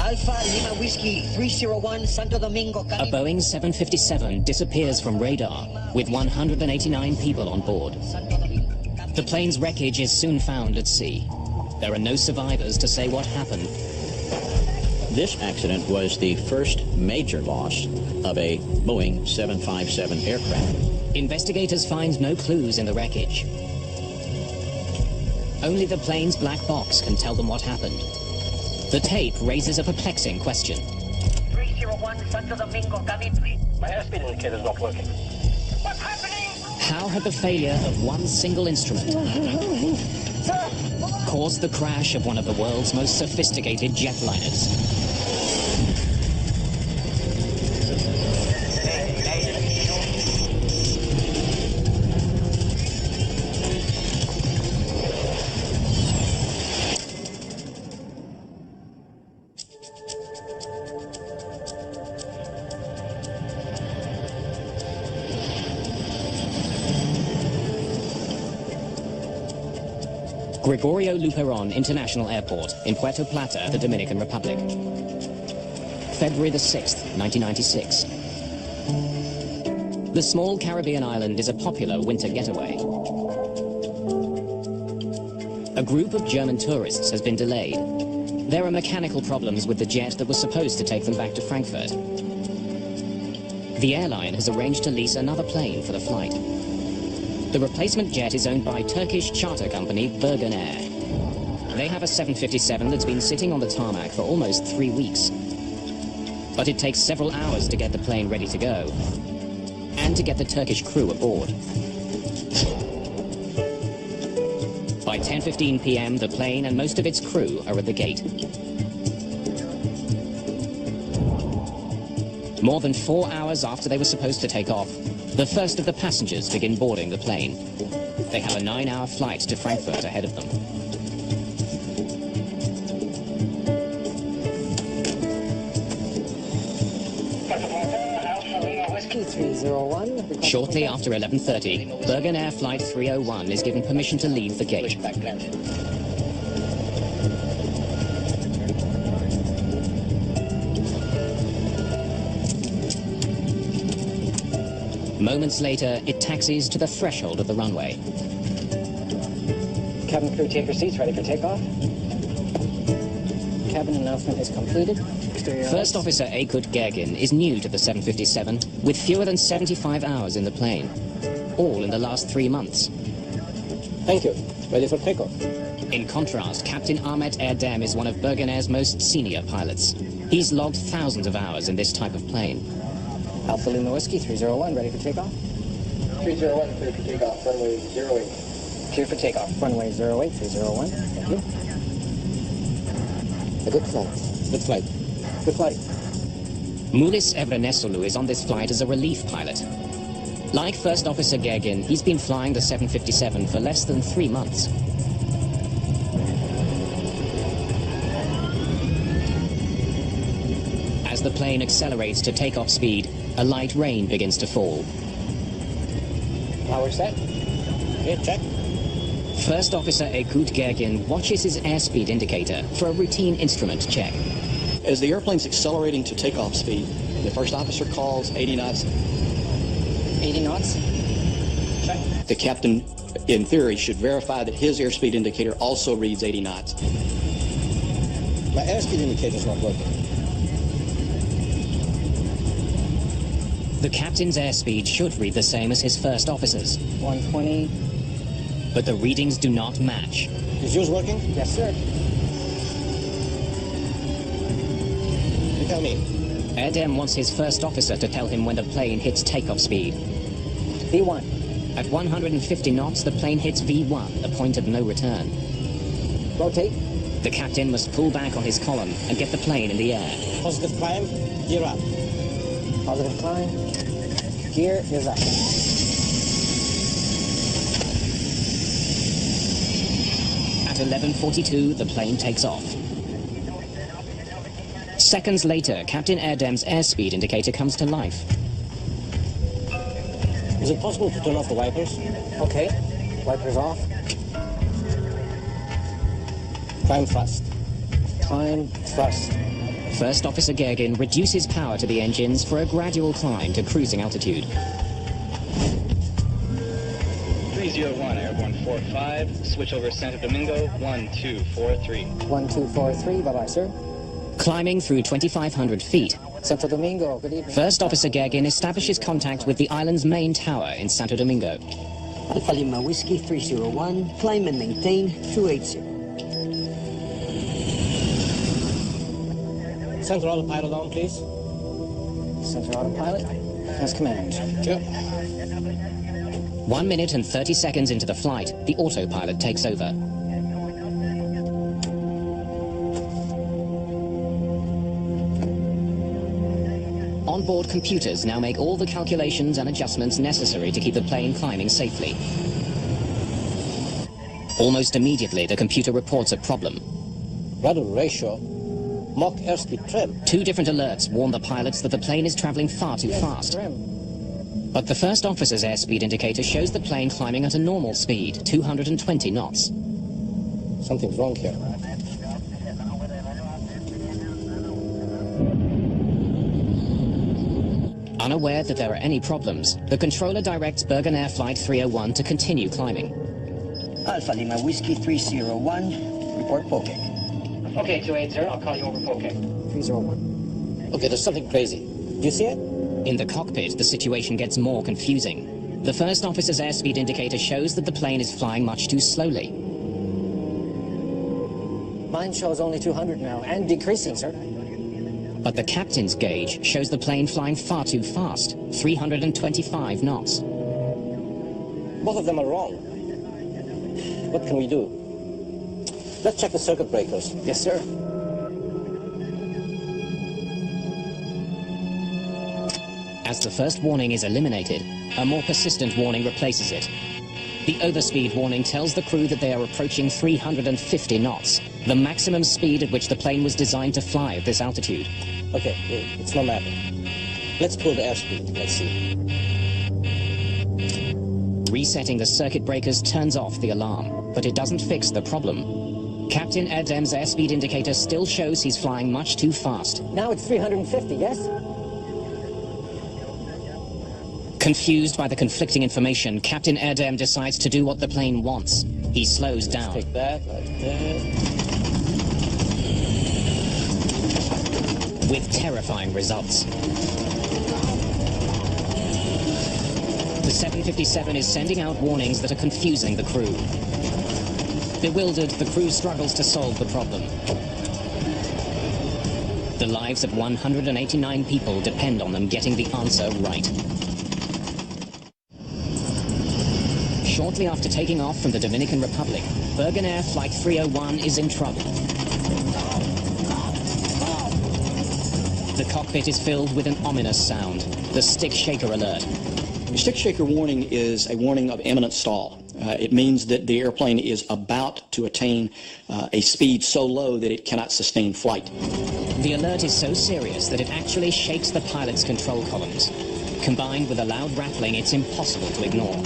Alpha Lima Whiskey 301 Santo Domingo. A Boeing 757 disappears from radar with 189 people on board. The plane's wreckage is soon found at sea. There are no survivors to say what happened. This accident was the first major loss of a Boeing 757 aircraft. Investigators find no clues in the wreckage. Only the plane's black box can tell them what happened. The tape raises a perplexing question. 301 Santo Domingo, come in, please. My airspeed indicator's not working. What's happening? How had the failure of one single instrument caused the crash of one of the world's most sophisticated jetliners? Gregorio Luperon International Airport in Puerto Plata, the Dominican Republic. February the 6th, 1996. The small Caribbean island is a popular winter getaway. A group of German tourists has been delayed. There are mechanical problems with the jet that was supposed to take them back to Frankfurt. The airline has arranged to lease another plane for the flight. The replacement jet is owned by Turkish charter company Birgenair. They have a 757 that's been sitting on the tarmac for almost 3 weeks. But it takes several hours to get the plane ready to go, and to get the Turkish crew aboard. By 10:15 p.m., the plane and most of its crew are at the gate. More than 4 hours after they were supposed to take off, the first of the passengers begin boarding the plane. They have a 9-hour flight to Frankfurt ahead of them. Whiskey 301. Shortly after 11:30, Birgenair Flight 301 is given permission to leave the gate. Moments later, it taxis to the threshold of the runway. Cabin crew, take your seats, ready for takeoff. Cabin announcement is completed. First Officer Aykut Gergin is new to the 757 with fewer than 75 hours in the plane, all in the last 3 months. Thank you. Ready for takeoff. In contrast, Captain Ahmet Erdem is one of Birgenair's most senior pilots. He's logged thousands of hours in this type of plane. Alpha Lima Whiskey 301, ready for takeoff. 301, clear for takeoff, runway 08. Clear for takeoff, runway 08, 301. Thank you. A good flight. Good flight. Good flight. Mulis Evrenesolu is on this flight as a relief pilot. Like First Officer Gergin, he's been flying the 757 for less than 3 months. As the plane accelerates to takeoff speed, a light rain begins to fall. Power set. Here, check. First Officer Aykut Gergin watches his airspeed indicator for a routine instrument check. As the airplane's accelerating to takeoff speed, the first officer calls 80 knots. 80 knots. Check. The captain, in theory, should verify that his airspeed indicator also reads 80 knots. My airspeed indicator's not working. The captain's airspeed should read the same as his first officer's. 120. But the readings do not match. Is yours working? Yes, sir. You tell me. Erdem wants his first officer to tell him when the plane hits takeoff speed. V1. At 150 knots, the plane hits V1, the point of no return. Rotate. The captain must pull back on his column and get the plane in the air. Positive climb. Gear up. Positive climb. Gear is up. At 11:42, the plane takes off. Seconds later, Captain Erdem's airspeed indicator comes to life. Is it possible to turn off the wipers? Okay. Wipers off. Climb thrust. Climb thrust. First Officer Gergin reduces power to the engines for a gradual climb to cruising altitude. 301, Airborne 45, switch over Santo Domingo, 1243. 1243, bye-bye, sir. Climbing through 2,500 feet, Santo Domingo, good evening. First Officer Gergin establishes contact with the island's main tower in Santo Domingo. Alpha Lima Whiskey 301, climb and maintain 280. Center autopilot on, please. Center autopilot, as command. Yep. 1 minute and 30 seconds into the flight, the autopilot takes over. Onboard computers now make all the calculations and adjustments necessary to keep the plane climbing safely. Almost immediately, the computer reports a problem. Rudder ratio, Mach airspeed trim. 2 different alerts warn the pilots that the plane is traveling far too fast. Trim. But the first officer's airspeed indicator shows the plane climbing at a normal speed, 220 knots. Something's wrong here. Unaware that there are any problems, the controller directs Birgenair Flight 301 to continue climbing. Alpha Lima Whiskey 301, report poke. Okay, 280, I'll call you over poke. 301. Okay, there's something crazy. Do you see it? In the cockpit, the situation gets more confusing. The first officer's airspeed indicator shows that the plane is flying much too slowly. Mine shows only 200 now, and decreasing, sir. But the captain's gauge shows the plane flying far too fast, 325 knots. Both of them are wrong. What can we do? Let's check the circuit breakers. Yes, sir. As the first warning is eliminated, a more persistent warning replaces it. The overspeed warning tells the crew that they are approaching 350 knots, the maximum speed at which the plane was designed to fly at this altitude. Okay, it's no matter. Let's pull the airspeed. Let's see. Resetting the circuit breakers turns off the alarm, but it doesn't fix the problem. Captain Erdem's airspeed indicator still shows he's flying much too fast. Now it's 350, yes? Confused by the conflicting information, Captain Erdem decides to do what the plane wants. He slows down. Take that, like that. With terrifying results. The 757 is sending out warnings that are confusing the crew. Bewildered, the crew struggles to solve the problem. The lives of 189 people depend on them getting the answer right. Shortly after taking off from the Dominican Republic, Birgenair Flight 301 is in trouble. The cockpit is filled with an ominous sound, the stick shaker alert. The stick shaker warning is a warning of imminent stall. It means that the airplane is about to attain a speed so low that it cannot sustain flight. The alert is so serious that it actually shakes the pilot's control columns. Combined with a loud rattling, it's impossible to ignore.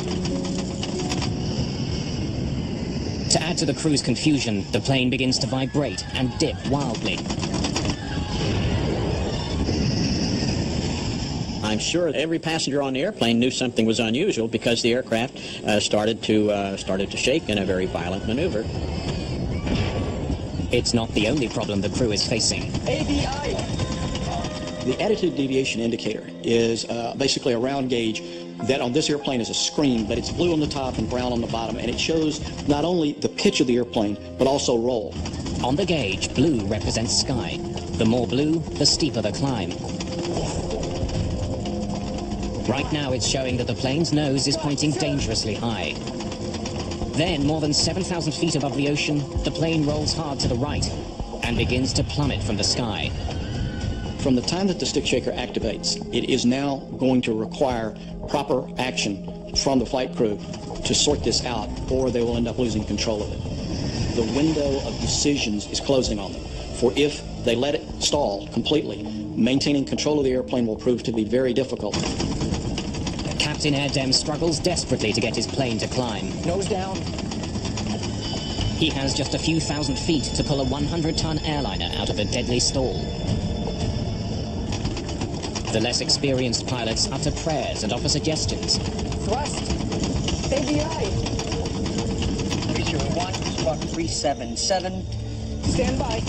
To add to the crew's confusion, the plane begins to vibrate and dip wildly. I'm sure every passenger on the airplane knew something was unusual because the aircraft started to shake in a very violent maneuver. It's not the only problem the crew is facing. ADI! The attitude deviation indicator is basically a round gauge that on this airplane is a screen, but it's blue on the top and brown on the bottom, and it shows not only the pitch of the airplane, but also roll. On the gauge, blue represents sky. The more blue, the steeper the climb. Right now, it's showing that the plane's nose is pointing dangerously high. Then, more than 7,000 feet above the ocean, the plane rolls hard to the right and begins to plummet from the sky. From the time that the stick shaker activates, it is now going to require proper action from the flight crew to sort this out, or they will end up losing control of it. The window of decisions is closing on them, for if they let it stall completely, maintaining control of the airplane will prove to be very difficult. Captain Erdem struggles desperately to get his plane to climb. Nose down. He has just a few thousand feet to pull a 100-ton airliner out of a deadly stall. The less experienced pilots utter prayers and offer suggestions. Thrust! ABI! 301, squawk 377. Stand by.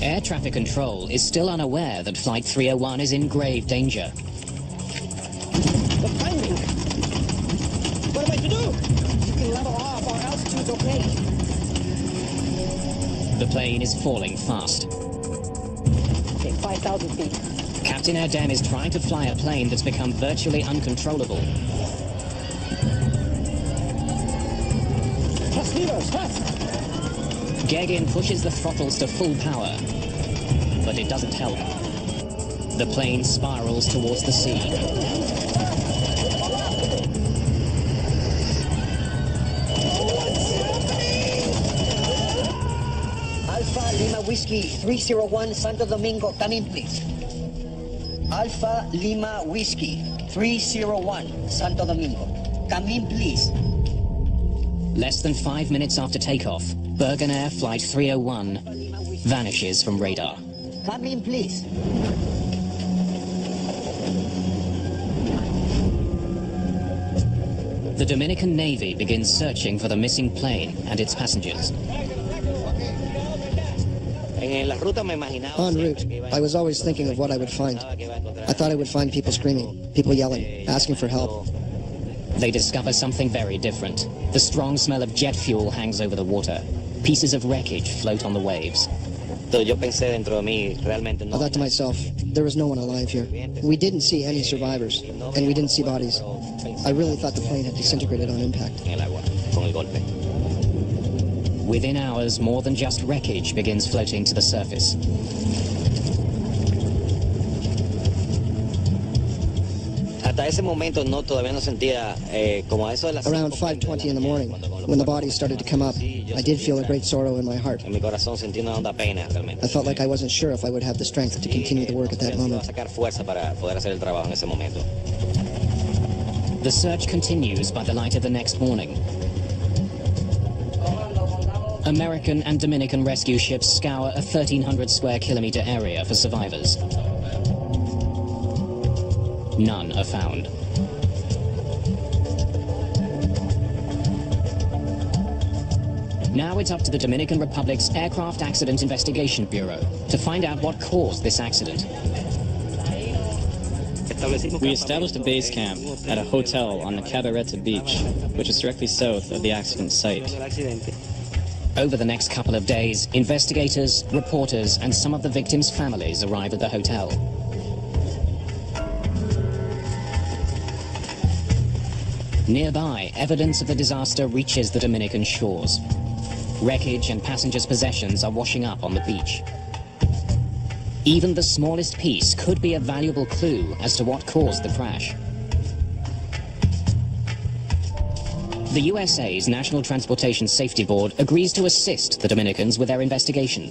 Air traffic control is still unaware that Flight 301 is in grave danger. The timing! What am I to do? You can level off, our altitude's okay. The plane is falling fast. Okay, 5,000 feet. Captain Erdem is trying to fly a plane that's become virtually uncontrollable. Thrust levers, thrust! Gegin pushes the throttles to full power, but it doesn't help. The plane spirals towards the sea. Alpha Lima Whiskey 301 Santo Domingo, come in please. Alpha Lima Whiskey 301 Santo Domingo, come in please. Less than 5 minutes after takeoff, Birgenair Flight 301 vanishes from radar. Come in please. The Dominican Navy begins searching for the missing plane and its passengers. En route, I was always thinking of what I would find. I thought I would find people screaming, people yelling, asking for help. They discover something very different. The strong smell of jet fuel hangs over the water. Pieces of wreckage float on the waves. I thought to myself, there was no one alive here. We didn't see any survivors, and we didn't see bodies. I really thought the plane had disintegrated on impact. Within hours, more than just wreckage begins floating to the surface. Around 5:20 in the morning, when the bodies started to come up, I did feel a great sorrow in my heart. I felt like I wasn't sure if I would have the strength to continue the work at that moment. The search continues by the light of the next morning. American and Dominican rescue ships scour a 1,300 square kilometer area for survivors. None are found. Now it's up to the Dominican Republic's Aircraft Accident Investigation Bureau to find out what caused this accident. We established a base camp at a hotel on the Cabareta beach, which is directly south of the accident site. Over the next couple of days, investigators, reporters, and some of the victims' families arrive at the hotel. Nearby, evidence of the disaster reaches the Dominican shores. Wreckage and passengers' possessions are washing up on the beach. Even the smallest piece could be a valuable clue as to what caused the crash. The USA's National Transportation Safety Board agrees to assist the Dominicans with their investigation.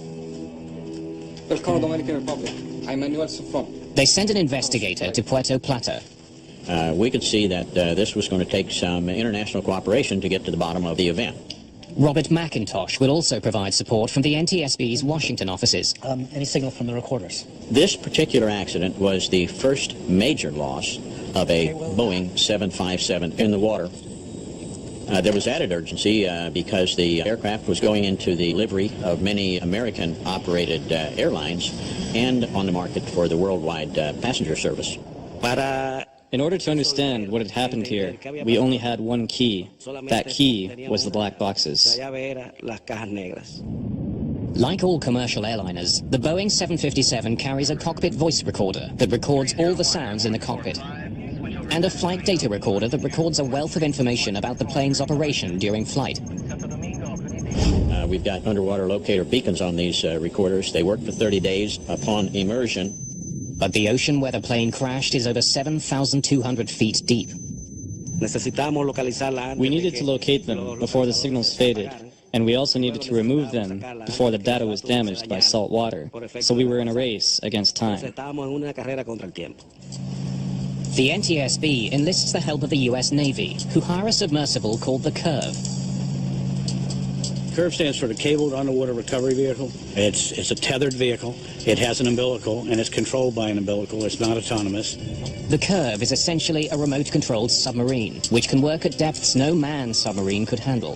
Dominican Republic. I'm Manuel Sufron. They send an investigator to Puerto Plata. We could see that this was going to take some international cooperation to get to the bottom of the event. Robert McIntosh will also provide support from the NTSB's Washington offices. Any signal from the recorders? This particular accident was the first major loss of a Boeing 757 in the water. There was added urgency because the aircraft was going into the livery of many American-operated airlines and on the market for the worldwide passenger service. In order to understand what had happened here, we only had one key. That key was the black boxes. Like all commercial airliners, the Boeing 757 carries a cockpit voice recorder that records all the sounds in the cockpit, and a flight data recorder that records a wealth of information about the plane's operation during flight. We've got underwater locator beacons on these recorders. They work for 30 days upon immersion. But the ocean where the plane crashed is over 7,200 feet deep. We needed to locate them before the signals faded, and we also needed to remove them before the data was damaged by salt water, so we were in a race against time. The NTSB enlists the help of the US Navy, who hire a submersible called the Curve. CURV stands for the Cabled Underwater Recovery Vehicle. It's a tethered vehicle. It has an umbilical, and it's controlled by an umbilical. It's not autonomous. The CURV is essentially a remote-controlled submarine, which can work at depths no manned submarine could handle.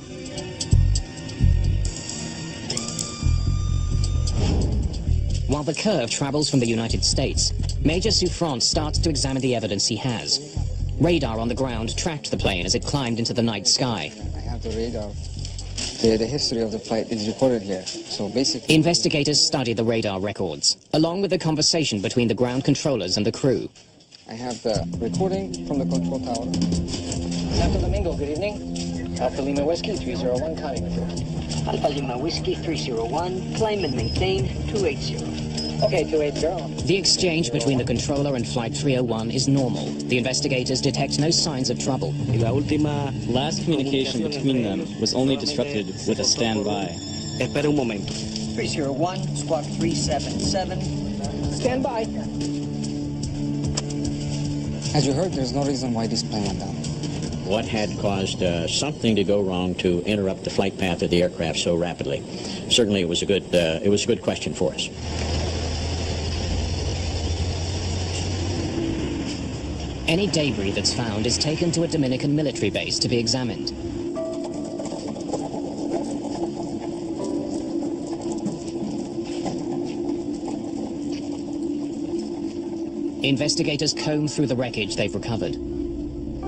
While the CURV travels from the United States, Major Souffrant starts to examine the evidence he has. Radar on the ground tracked the plane as it climbed into the night sky. I have the radar. The history of the flight is recorded here. So basically... Investigators study the radar records, along with the conversation between the ground controllers and the crew. I have the recording from the control tower. Santo Domingo, good evening. Alpha Lima Whiskey 301, counting with you. Alpha Lima Whiskey 301, climb and maintain 280. Okay, 280. The exchange between the controller and Flight 301 is normal. The investigators detect no signs of trouble. Last communication between them was only disrupted with a standby. 301, squawk 377. Stand by. As you heard, there's no reason why this plane went down. What had caused something to go wrong to interrupt the flight path of the aircraft so rapidly? Certainly, it was a good question for us. Any debris that's found is taken to a Dominican military base to be examined. Investigators comb through the wreckage they've recovered.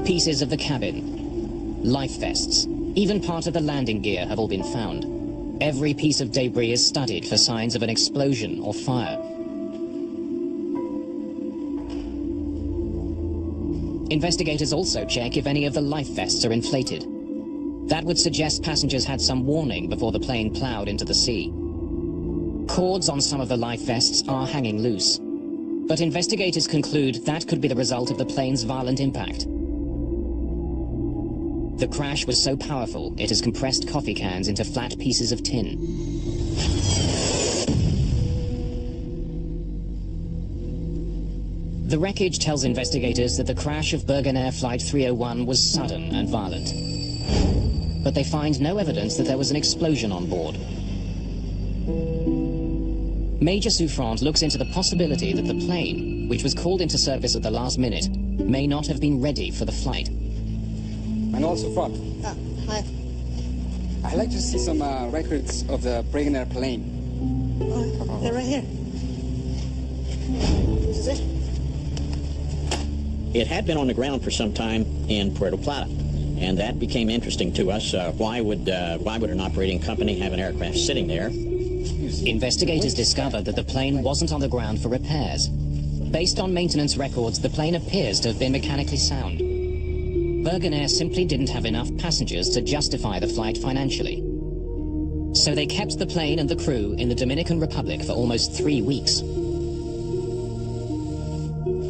Pieces of the cabin, life vests, even part of the landing gear have all been found. Every piece of debris is studied for signs of an explosion or fire. Investigators also check if any of the life vests are inflated. That would suggest passengers had some warning before the plane plowed into the sea. Cords on some of the life vests are hanging loose, but investigators conclude that could be the result of the plane's violent impact. The crash was so powerful, it has compressed coffee cans into flat pieces of tin. The wreckage tells investigators that the crash of Birgenair Flight 301 was sudden and violent. But they find no evidence that there was an explosion on board. Major Souffrant looks into the possibility that the plane, which was called into service at the last minute, may not have been ready for the flight. Manuel Souffrant. Hi. I'd like to see some records of the Birgenair plane. Oh, they're right here. This is it. It had been on the ground for some time in Puerto Plata, and that became interesting to us. Why would an operating company have an aircraft sitting there? Investigators discovered that the plane wasn't on the ground for repairs. Based on maintenance records, the plane appears to have been mechanically sound. Birgenair simply didn't have enough passengers to justify the flight financially. So they kept the plane and the crew in the Dominican Republic for almost 3 weeks.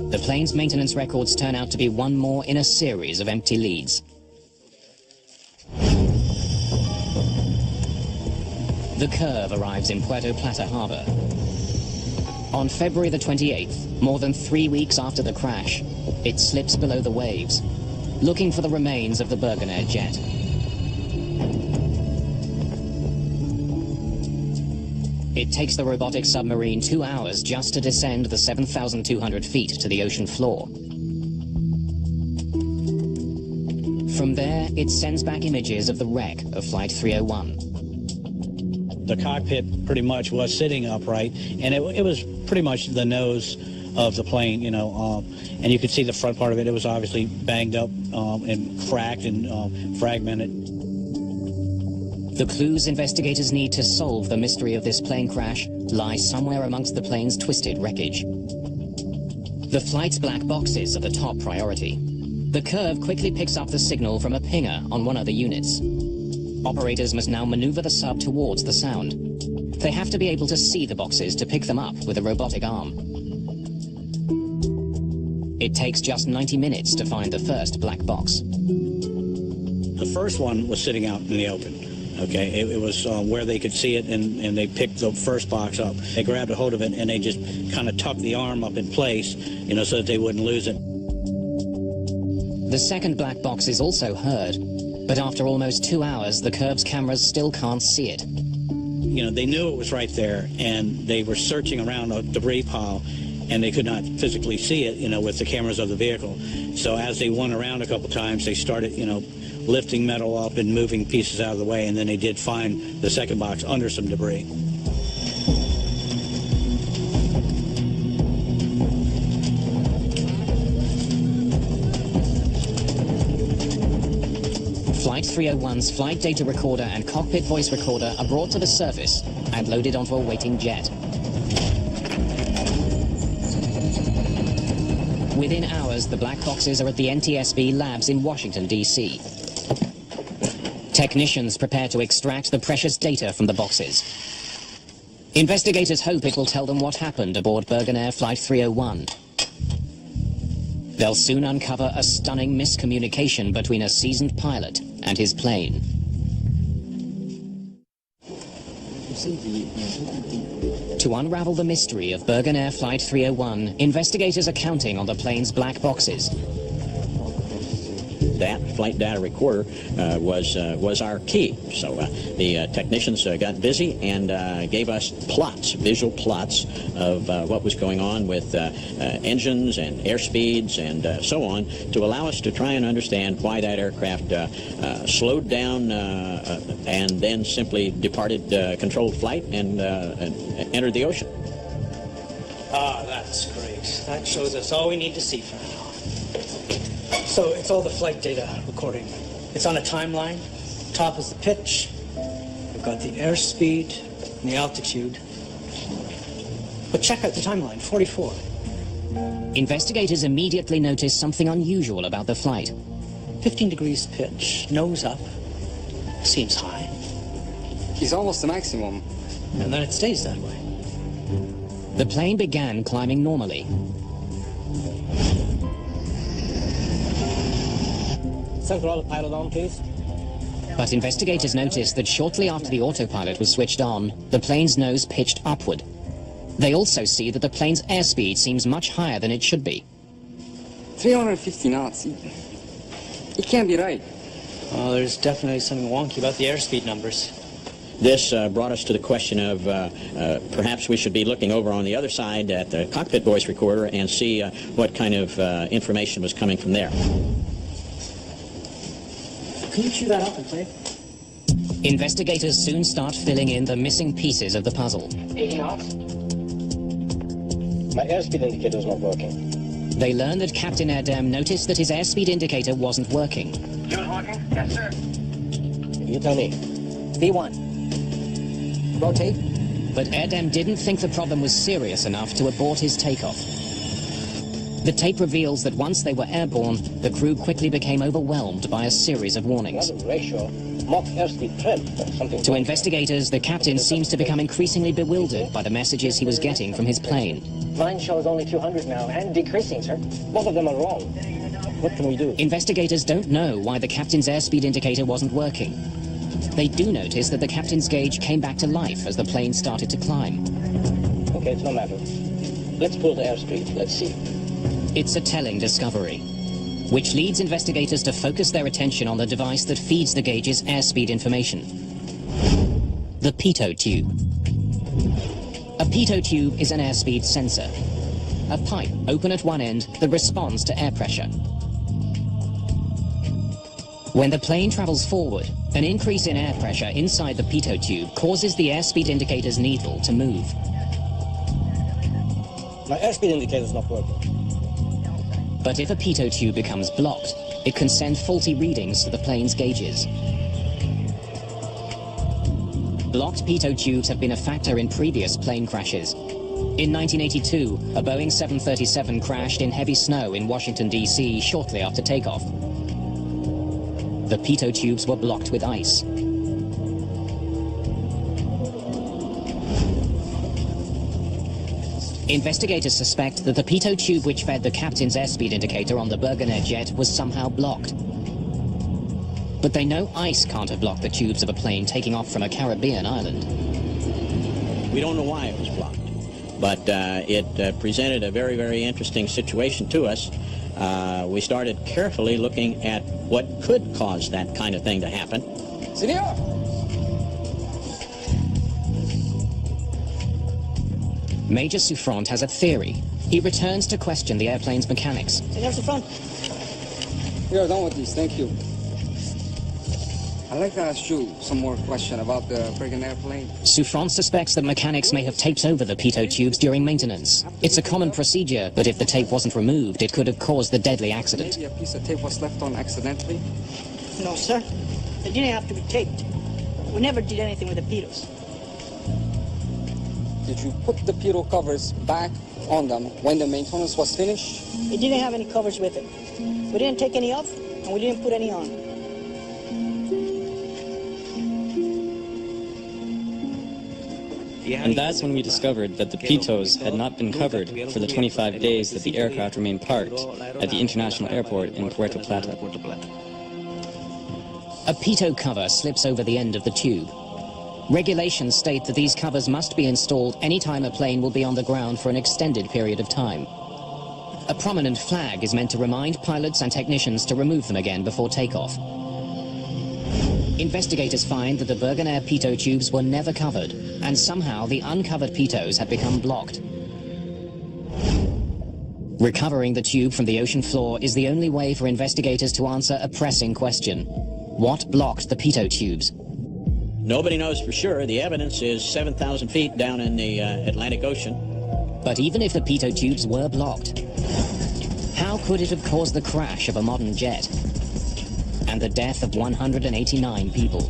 The plane's maintenance records turn out to be one more in a series of empty leads. The CURV arrives in Puerto Plata harbor. On February the 28th, more than 3 weeks after the crash, it slips below the waves, looking for the remains of the Birgenair jet. It takes the robotic submarine 2 hours just to descend the 7,200 feet to the ocean floor. From there, it sends back images of the wreck of Flight 301. The cockpit pretty much was sitting upright, and it was pretty much the nose of the plane, you know, and you could see the front part of it. It was obviously banged up and cracked and fragmented. The clues investigators need to solve the mystery of this plane crash lie somewhere amongst the plane's twisted wreckage. The flight's black boxes are the top priority. The CURV quickly picks up the signal from a pinger on one of the units. Operators must now maneuver the sub towards the sound. They have to be able to see the boxes to pick them up with a robotic arm. It takes just 90 minutes to find the first black box. The first one was sitting out in the open. Okay, it was where they could see it, and they picked the first box up. They grabbed a hold of it, and they just kind of tucked the arm up in place, you know, so that they wouldn't lose it. The second black box is also heard, But after almost 2 hours, the curb's cameras still can't see it. You know, they knew it was right there, and they were searching around a debris pile, and they could not physically see it, you know, with the cameras of the vehicle. So as they went around a couple times, they started, you know, lifting metal up and moving pieces out of the way, and then they did find the second box under some debris. Flight 301's flight data recorder and cockpit voice recorder are brought to the surface and loaded onto a waiting jet. Within hours, the black boxes are at the NTSB labs in Washington, D.C. Technicians prepare to extract the precious data from the boxes. Investigators hope it will tell them what happened aboard Birgenair Flight 301. They'll soon uncover a stunning miscommunication between a seasoned pilot and his plane. To unravel the mystery of Birgenair Flight 301, investigators are counting on the plane's black boxes. That flight data recorder was our key. So the technicians got busy and gave us plots, visual plots of what was going on with engines and airspeeds and so on, to allow us to try and understand why that aircraft slowed down and then simply departed controlled flight and entered the ocean. Ah, that's great. That shows us all we need to see for now. So it's all the flight data recording. It's on a timeline. Top is the pitch. We've got the airspeed and the altitude. But check out the timeline, 44. Investigators immediately notice something unusual about the flight. 15 degrees pitch, nose up. Seems high. It's almost the maximum. And then it stays that way. The plane began climbing normally. Center autopilot on, please. But investigators noticed that shortly after the autopilot was switched on, the plane's nose pitched upward. They also see that the plane's airspeed seems much higher than it should be. 350 knots. It can't be right. Oh, there's definitely something wonky about the airspeed numbers. This brought us to the question of perhaps we should be looking over on the other side at the cockpit voice recorder and see what kind of information was coming from there. Can you chew that up and play? Investigators soon start filling in the missing pieces of the puzzle. 80 knots. My airspeed indicator is not working. They learn that Captain Erdem noticed that his airspeed indicator wasn't working. Yours working? Yes, sir. You tell me. V1. Rotate. But Erdem didn't think the problem was serious enough to abort his takeoff. The tape reveals that once they were airborne, the crew quickly became overwhelmed by a series of warnings. Ratio, Mach airspeed trim, something. To investigators, the captain seems to become increasingly bewildered by the messages he was getting from his plane. Mine shows only 200 now, and decreasing, sir. Both of them are wrong. What can we do? Investigators don't know why the captain's airspeed indicator wasn't working. They do notice that the captain's gauge came back to life as the plane started to climb. Okay, it's no matter. Let's pull the airspeed. Let's see. It's a telling discovery, which leads investigators to focus their attention on the device that feeds the gauge's airspeed information. The pitot tube. A pitot tube is an airspeed sensor. A pipe open at one end that responds to air pressure. When the plane travels forward, an increase in air pressure inside the pitot tube causes the airspeed indicator's needle to move. My airspeed indicator is not working. But if a pitot tube becomes blocked, it can send faulty readings to the plane's gauges. Blocked pitot tubes have been a factor in previous plane crashes. In 1982, a Boeing 737 crashed in heavy snow in Washington, D.C. shortly after takeoff. The pitot tubes were blocked with ice. Investigators suspect that the pitot tube which fed the captain's airspeed indicator on the Birgenair jet was somehow blocked. But they know ice can't have blocked the tubes of a plane taking off from a Caribbean island. We don't know why it was blocked, but it presented a very, very interesting situation to us. we started carefully looking at what could cause that kind of thing to happen. Senor! Major Souffrant has a theory. He returns to question the airplane's mechanics. Senor Souffrant. We are done with these, thank you. I'd like to ask you some more questions about the Birgenair plane. Souffrant suspects that mechanics may have taped over the pitot tubes during maintenance. It's a common procedure, but if the tape wasn't removed, it could have caused the deadly accident. Maybe a piece of tape was left on accidentally? No, sir. It didn't have to be taped. We never did anything with the pitos. Did you put the pitot covers back on them when the maintenance was finished? It didn't have any covers with it. We didn't take any off, and we didn't put any on. And that's when we discovered that the pitos had not been covered for the 25 days that the aircraft remained parked at the international airport in Puerto Plata. A pitot cover slips over the end of the tube. Regulations state that these covers must be installed any time a plane will be on the ground for an extended period of time. A prominent flag is meant to remind pilots and technicians to remove them again before takeoff. Investigators find that the Birgenair pitot tubes were never covered, and somehow the uncovered pitos had become blocked. Recovering the tube from the ocean floor is the only way for investigators to answer a pressing question. What blocked the pitot tubes? Nobody knows for sure. The evidence is 7,000 feet down in the Atlantic Ocean. But even if the pitot tubes were blocked, how could it have caused the crash of a modern jet and the death of 189 people?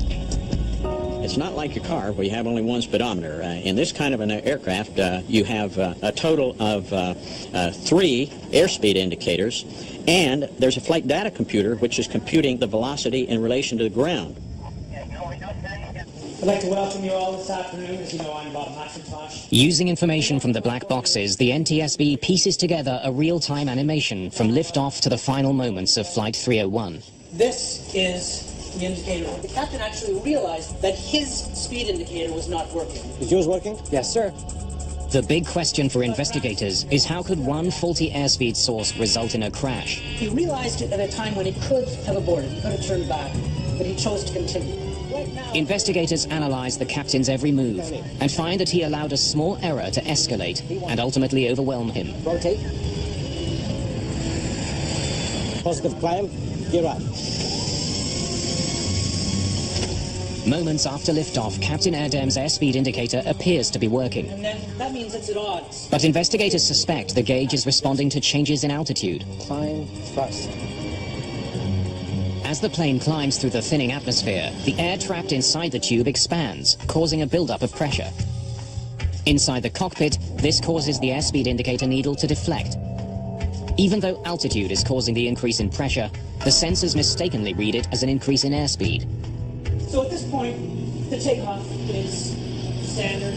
It's not like your car where you have only one speedometer. In this kind of an aircraft, you have a total of 3 airspeed indicators, and there's a flight data computer which is computing the velocity in relation to the ground. I'd like to welcome you all this afternoon. As you know, I'm Bob McIntosh. Using information from the black boxes, the NTSB pieces together a real-time animation from liftoff to the final moments of Flight 301. This is the indicator. The captain actually realized that his speed indicator was not working. Is yours working? Yes, sir. The big question for investigators is how could one faulty airspeed source result in a crash? He realized it at a time when he could have aborted. He could have turned back, but he chose to continue. Right now, investigators analyze the captain's every move and find that he allowed a small error to escalate and ultimately overwhelm him. Rotate. Positive climb. Gear up. Moments after liftoff, Captain Erdem's airspeed indicator appears to be working. And then that means it's at odds. But investigators suspect the gauge is responding to changes in altitude. Climb thrust. As the plane climbs through the thinning atmosphere, the air trapped inside the tube expands, causing a buildup of pressure. Inside the cockpit, this causes the airspeed indicator needle to deflect. Even though altitude is causing the increase in pressure, the sensors mistakenly read it as an increase in airspeed. So at this point, the takeoff is standard.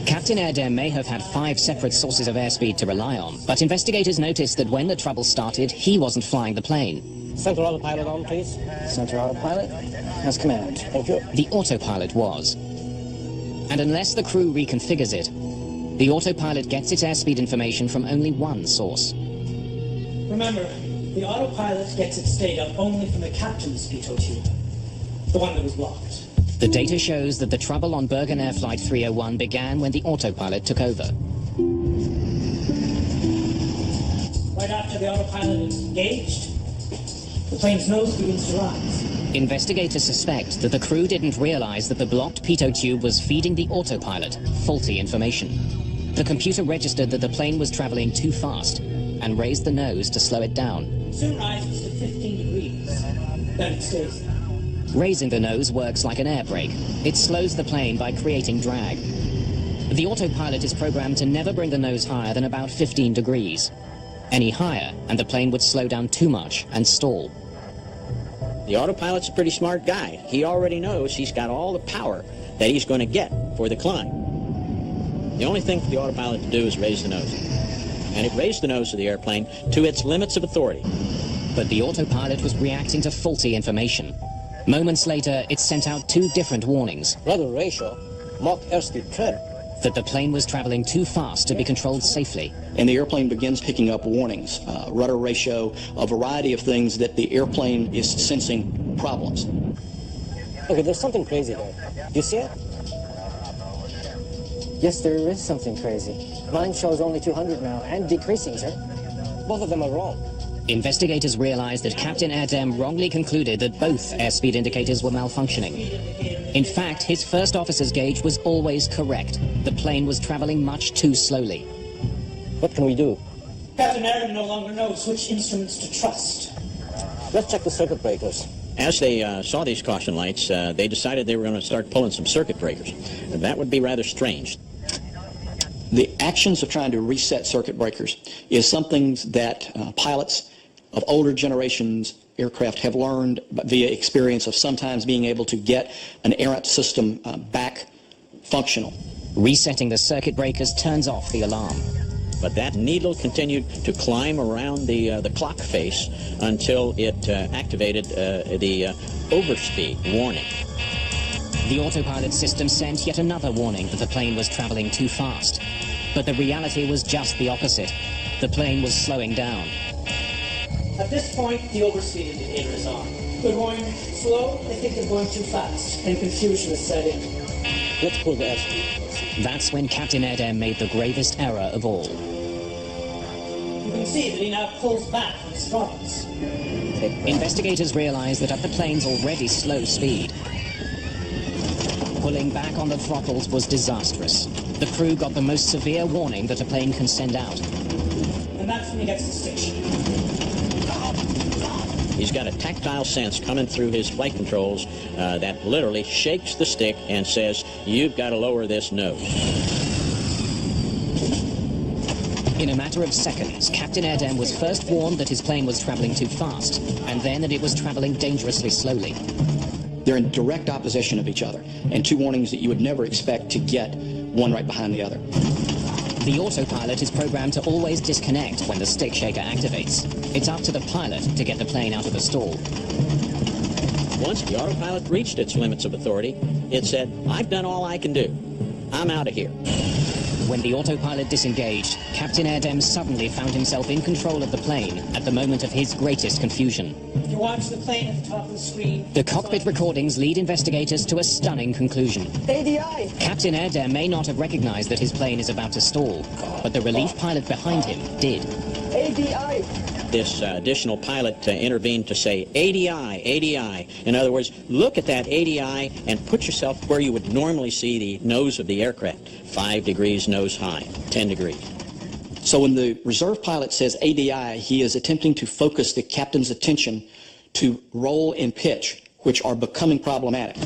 Captain Erdem may have had 5 separate sources of airspeed to rely on, but investigators noticed that when the trouble started, he wasn't flying the plane. Center autopilot on, please. Center autopilot. As command. Thank you. The autopilot was. And unless the crew reconfigures it, the autopilot gets its airspeed information from only one source. Remember, the autopilot gets its data only from the captain's pitot tube, the one that was blocked. The data shows that the trouble on Birgenair Flight 301 began when the autopilot took over. Right after the autopilot is engaged, the plane's nose begins to rise. Investigators suspect that the crew didn't realize that the blocked pitot tube was feeding the autopilot faulty information. The computer registered that the plane was traveling too fast and raised the nose to slow it down. It soon rises to 15 degrees, then it stays there. Raising the nose works like an air brake. It slows the plane by creating drag. The autopilot is programmed to never bring the nose higher than about 15 degrees. Any higher, and the plane would slow down too much and stall. The autopilot's a pretty smart guy. He already knows he's got all the power that he's going to get for the climb. The only thing for the autopilot to do is raise the nose. And it raised the nose of the airplane to its limits of authority. But the autopilot was reacting to faulty information. Moments later, it sent out 2 different warnings. Rudder ratio, Mach airspeed trim. that the plane was traveling too fast to be controlled safely. And the airplane begins picking up warnings, rudder ratio, a variety of things that the airplane is sensing problems. Okay, there's something crazy there. Do you see it? Yes, there is something crazy. Mine shows only 200 now, and decreasing, sir. Both of them are wrong. Investigators realized that Captain Erdem wrongly concluded that both airspeed indicators were malfunctioning. In fact, his first officer's gauge was always correct. The plane was traveling much too slowly. What can we do? Captain Erdem no longer knows which instruments to trust. Let's check the circuit breakers. As they saw these caution lights, they decided they were going to start pulling some circuit breakers. That would be rather strange. The actions of trying to reset circuit breakers is something that pilots of older generations aircraft have learned via experience of sometimes being able to get an errant system back functional. Resetting the circuit breakers turns off the alarm. But that needle continued to climb around the clock face until it activated the overspeed warning. The autopilot system sent yet another warning that the plane was traveling too fast. But the reality was just the opposite. The plane was slowing down. At this point, the overspeed indicator is on. They're going slow, they think they're going too fast, and confusion is setting. Let's pull the airspeed. That's when Captain Erdem made the gravest error of all. You can see that he now pulls back from his throttles. Investigators realized that at the plane's already slow speed, pulling back on the throttles was disastrous. The crew got the most severe warning that a plane can send out. And that's when he gets to station. He's got a tactile sense coming through his flight controls that literally shakes the stick and says, "You've got to lower this nose." In a matter of seconds, Captain Erdem was first warned that his plane was traveling too fast, and then that it was traveling dangerously slowly. They're in direct opposition of each other, and two warnings that you would never expect to get one right behind the other. The autopilot is programmed to always disconnect when the stick shaker activates. It's up to the pilot to get the plane out of the stall. Once the autopilot reached its limits of authority, it said, "I've done all I can do. I'm out of here." When the autopilot disengaged, Captain Erdem suddenly found himself in control of the plane at the moment of his greatest confusion. If you watch the plane at the top of the screen... The cockpit recordings lead investigators to a stunning conclusion. ADI! Captain Erdem may not have recognized that his plane is about to stall, but the relief pilot behind him did. ADI! This additional pilot intervened to say, "ADI, ADI." In other words, look at that ADI and put yourself where you would normally see the nose of the aircraft. 5 degrees nose high, 10 degrees. So when the reserve pilot says ADI, he is attempting to focus the captain's attention to roll and pitch, which are becoming problematic.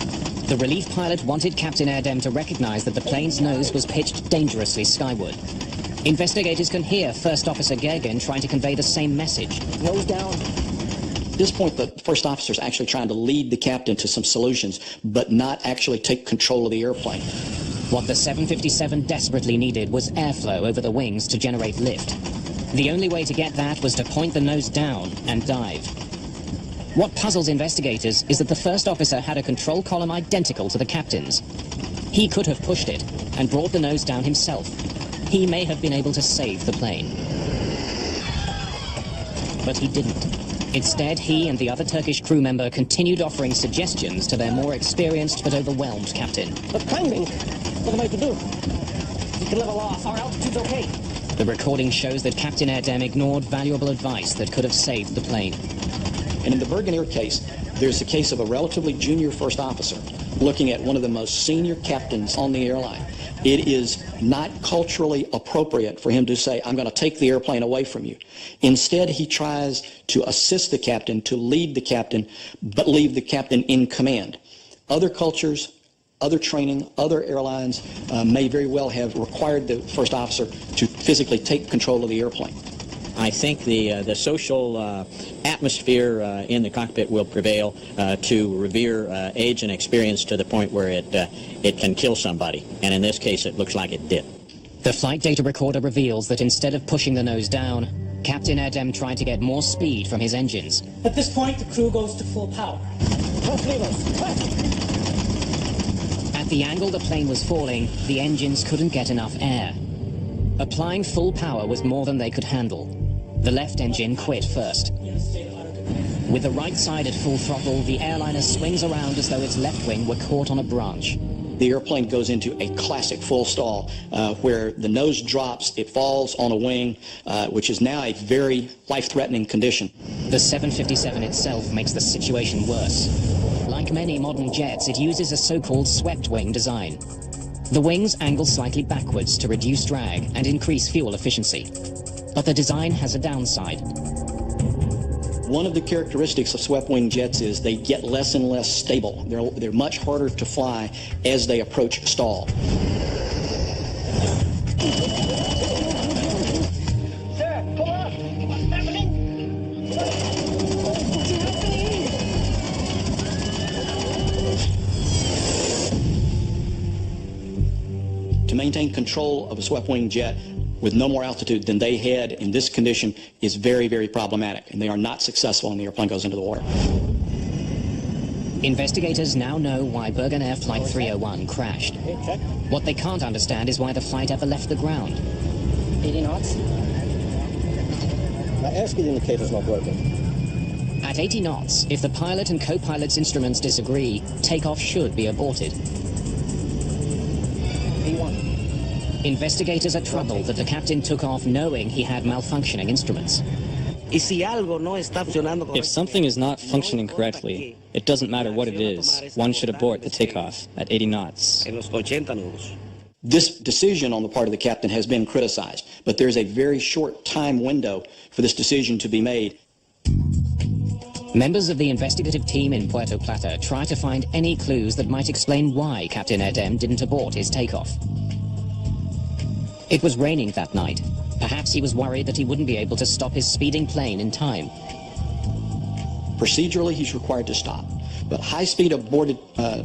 The relief pilot wanted Captain Erdem to recognize that the plane's nose was pitched dangerously skyward. Investigators can hear First Officer Gergen trying to convey the same message. Nose down. At this point, the first officer is actually trying to lead the captain to some solutions, but not actually take control of the airplane. What the 757 desperately needed was airflow over the wings to generate lift. The only way to get that was to point the nose down and dive. What puzzles investigators is that the first officer had a control column identical to the captain's. He could have pushed it and brought the nose down himself. He may have been able to save the plane. But he didn't. Instead, he and the other Turkish crew member continued offering suggestions to their more experienced but overwhelmed captain. But climbing, what am I to do? We can level off, our altitude's okay. The recording shows that Captain Erdem ignored valuable advice that could have saved the plane. And in the Birgenair case, there's the case of a relatively junior first officer looking at one of the most senior captains on the airline. It is not culturally appropriate for him to say, "I'm going to take the airplane away from you." Instead, he tries to assist the captain, to lead the captain, but leave the captain in command. Other cultures, other training, other airlines may very well have required the first officer to physically take control of the airplane. I think the social atmosphere in the cockpit will prevail to revere age and experience to the point where it can kill somebody. And in this case, it looks like it did. The flight data recorder reveals that instead of pushing the nose down, Captain Erdem tried to get more speed from his engines. At this point, the crew goes to full power. At the angle the plane was falling, the engines couldn't get enough air. Applying full power was more than they could handle. The left engine quit first. With the right side at full throttle, the airliner swings around as though its left wing were caught on a branch. The airplane goes into a classic full stall where the nose drops, it falls on a wing, which is now a very life-threatening condition. The 757 itself makes the situation worse. Like many modern jets, it uses a so-called swept wing design. The wings angle slightly backwards to reduce drag and increase fuel efficiency. But the design has a downside. One of the characteristics of swept-wing jets is they get less and less stable. They're much harder to fly as they approach stall. Sir, pull up! What's happening? What's happening? To maintain control of a swept-wing jet with no more altitude than they had in this condition is very, very problematic, and they are not successful when the airplane goes into the water. Investigators now know why Birgenair Flight 301 crashed. What they can't understand is why the flight ever left the ground. 80 knots? My airspeed indicator's not working. At 80 knots, if the pilot and co-pilot's instruments disagree, takeoff should be aborted. P1. Investigators are troubled that the captain took off knowing he had malfunctioning instruments. If something is not functioning correctly, it doesn't matter what it is, one should abort the takeoff at 80 knots. This decision on the part of the captain has been criticized, but there's a very short time window for this decision to be made. Members of the investigative team in Puerto Plata try to find any clues that might explain why Captain Erdem didn't abort his takeoff. It was raining that night. Perhaps he was worried that he wouldn't be able to stop his speeding plane in time. Procedurally, he's required to stop, but high-speed aborted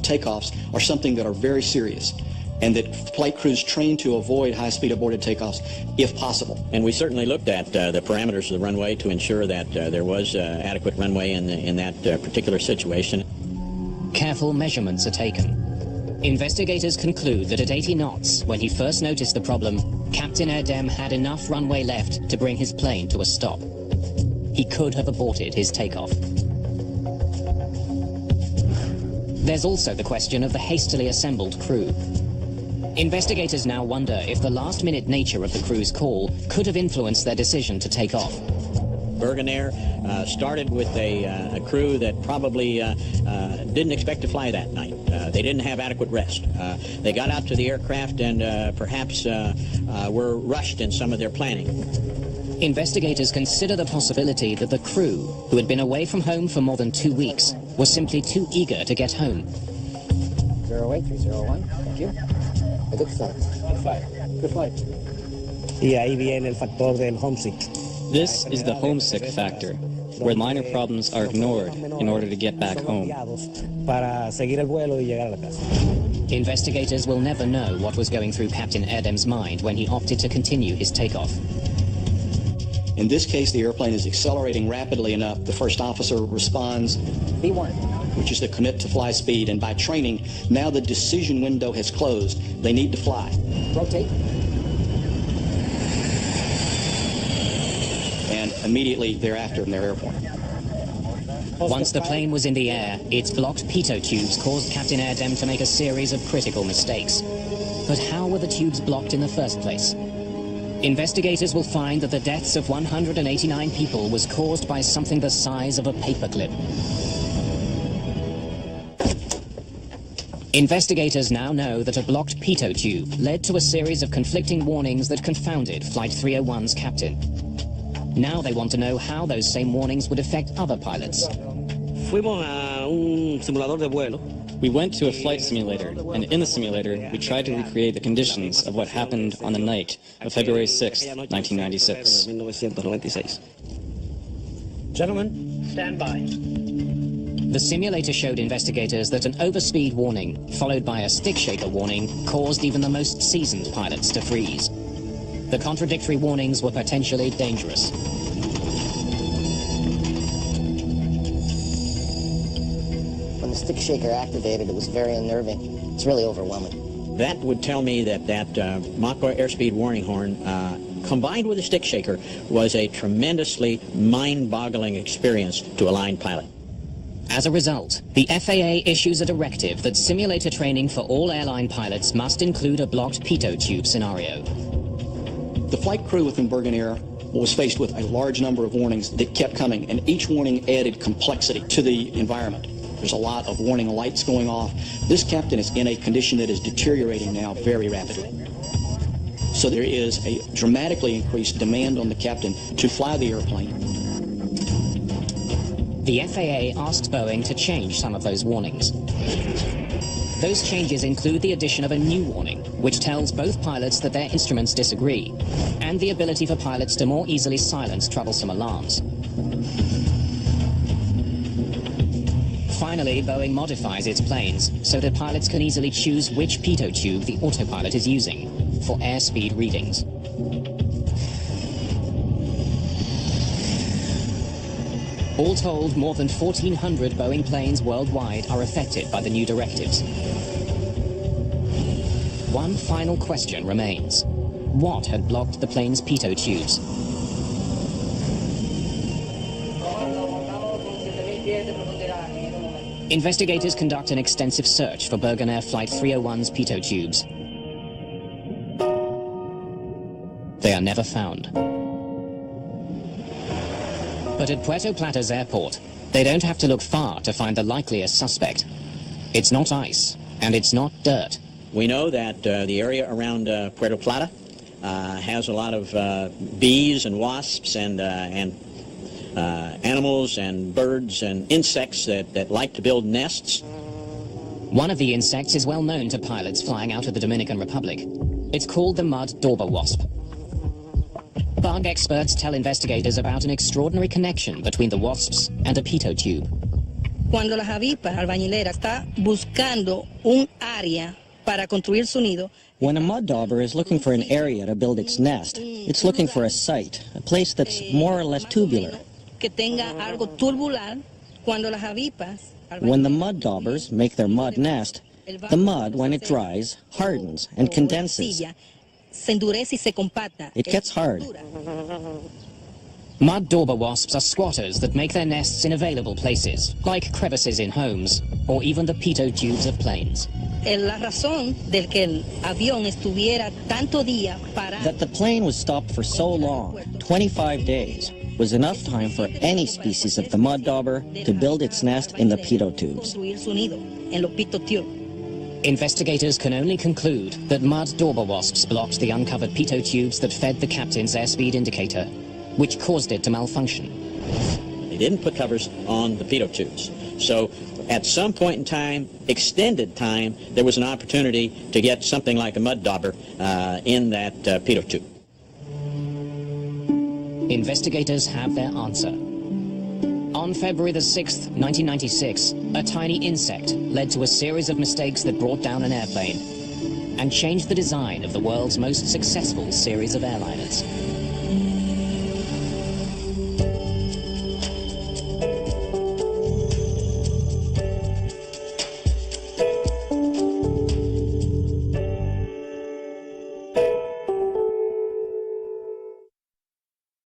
takeoffs are something that are very serious, and that flight crews train to avoid high-speed aborted takeoffs if possible. And we certainly looked at the parameters of the runway to ensure that there was adequate runway in that particular situation. Careful measurements are taken. Investigators conclude that at 80 knots, when he first noticed the problem, Captain Erdem had enough runway left to bring his plane to a stop. He could have aborted his takeoff. There's also the question of the hastily assembled crew. Investigators now wonder if the last-minute nature of the crew's call could have influenced their decision to take off. Birgenair started with a crew that probably didn't expect to fly that night. They didn't have adequate rest. They got out to the aircraft and perhaps were rushed in some of their planning. Investigators consider the possibility that the crew, who had been away from home for more than 2 weeks, were simply too eager to get home. 08301, thank you. A good flight. Good flight. Good flight. Y ahí viene el factor del homesick. This is the homesick factor, where minor problems are ignored in order to get back home. Investigators will never know what was going through Captain Erdem's mind when he opted to continue his takeoff. In this case, the airplane is accelerating rapidly enough. The first officer responds, B1, which is the commit to fly speed, and by training, now the decision window has closed. They need to fly. rotate. And immediately thereafter, they're airborne. Once the plane was in the air, its blocked pitot tubes caused Captain Erdem to make a series of critical mistakes. But how were the tubes blocked in the first place? Investigators will find that the deaths of 189 people was caused by something the size of a paperclip. Investigators now know that a blocked pitot tube led to a series of conflicting warnings that confounded Flight 301's captain. Now they want to know how those same warnings would affect other pilots. We went to a flight simulator, and in the simulator, we tried to recreate the conditions of what happened on the night of February 6, 1996. Gentlemen, stand by. The simulator showed investigators that an overspeed warning, followed by a stick shaker warning, caused even the most seasoned pilots to freeze. The contradictory warnings were potentially dangerous. When the stick shaker activated, it was very unnerving. It's really overwhelming. That would tell me that Mach airspeed warning horn, combined with a stick shaker, was a tremendously mind-boggling experience to a line pilot. As a result, the FAA issues a directive that simulator training for all airline pilots must include a blocked pitot tube scenario. The flight crew within Birgenair was faced with a large number of warnings that kept coming, and each warning added complexity to the environment. There's a lot of warning lights going off. This captain is in a condition that is deteriorating now very rapidly. So there is a dramatically increased demand on the captain to fly the airplane. The FAA asked Boeing to change some of those warnings. Those changes include the addition of a new warning, which tells both pilots that their instruments disagree, and the ability for pilots to more easily silence troublesome alarms. Finally, Boeing modifies its planes so that pilots can easily choose which pitot tube the autopilot is using for airspeed readings. All told, more than 1,400 Boeing planes worldwide are affected by the new directives. One final question remains. What had blocked the plane's pitot tubes? Investigators conduct an extensive search for Birgenair Flight 301's pitot tubes. They are never found. But at Puerto Plata's airport, they don't have to look far to find the likeliest suspect. It's not ice, and it's not dirt. We know that the area around Puerto Plata has a lot of bees and wasps and animals and birds and insects that like to build nests. One of the insects is well known to pilots flying out of the Dominican Republic. It's called the mud dauber wasp. Bug experts tell investigators about an extraordinary connection between the wasps and a pitot tube. Cuando las avispas albañilera está buscando un área para construir su nido. When a mud dauber is looking for an area to build its nest, it's looking for a site, a place that's more or less tubular. Que tenga algo tubular. Cuando las avispas. When the mud daubers make their mud nest, the mud, when it dries, hardens and condenses. It gets hard. Mud dauber wasps are squatters that make their nests in available places, like crevices in homes, or even the pitot tubes of planes. La razón del que el avión estuviera tanto día parado. That the plane was stopped for so long, 25 days, was enough time for any species of the mud dauber to build its nest in the pitot tubes. Investigators can only conclude that mud dauber wasps blocked the uncovered pitot tubes that fed the captain's airspeed indicator, which caused it to malfunction. They didn't put covers on the pitot tubes. So at some point in time, extended time, there was an opportunity to get something like a mud dauber in that pitot tube. Investigators have their answer. On February the 6th, 1996, a tiny insect led to a series of mistakes that brought down an airplane and changed the design of the world's most successful series of airliners.